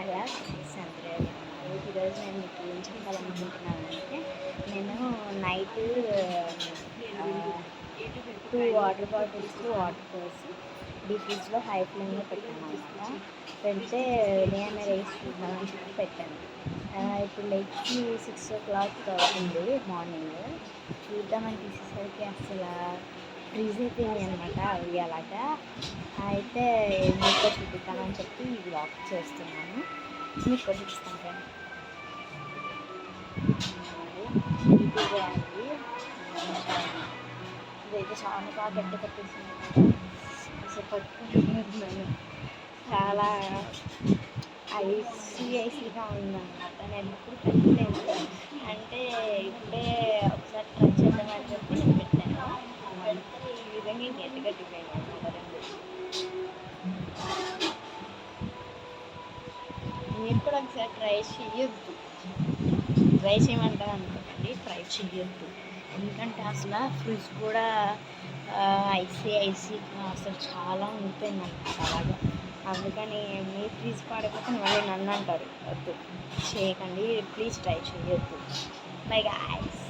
Hello సంద్రయ్య. ఈరోజు నేను మీకు ఏం చెప్పాలనుకుంటున్నానంటే, నేను నైట్ 2 వాటర్ బాటిల్స్కి వాటర్ పోసి డీప్ ఫ్రిడ్జ్లో హై ఫ్లేమ్లో పెట్టాను అనమాట. పెడితే ఉదయాన్నే రైస్ చూద్దామని చెప్పి పెట్టాను. ఇప్పుడు లైక్కి 6 o'clock అవుతుంది మార్నింగ్. చూద్దామని తీసేసరికి అసలు ఫ్రీజ్ అయిపోయింది అనమాట అవి అలాగా. అయితే మీతో చూపిద్దామని చెప్పి ఈ వ్లాగ్ చేస్తున్నాను. మీకు కూడా చూపిస్తాను రండి. ఇదిగా అండి, ఇదైతే చాలా బాగా గట్టి పట్టేసింది అనమాట. అసలు పట్టుకుంటున్నాను, చాలా ఐసీగా ఉందన్నమాట. నేను ఎప్పుడు పెట్టలేదు, అంటే ఇప్పుడే ఒకసారి ట్రై చేద్దామని చెప్పి నేను పెట్టాను. పెడితే ఈ విధంగా గట్టిపోయింది అనమాట. మీరు కూడా ఒకసారి ట్రై చేయమంటారు అనుకోండి, ట్రై చేయొద్దు. ఎందుకంటే అసలు ఫ్రిడ్జ్ కూడా ఐసీగా అసలు చాలా ఉండిపోయింది అనమాట అలాగా. అందుకని మీ ఫ్రిడ్జ్ పాడకపోతే మళ్ళీ నన్ను అంటారు. వద్దు చేయకండి, ప్లీజ్ ట్రై చేయొద్దు. By guys.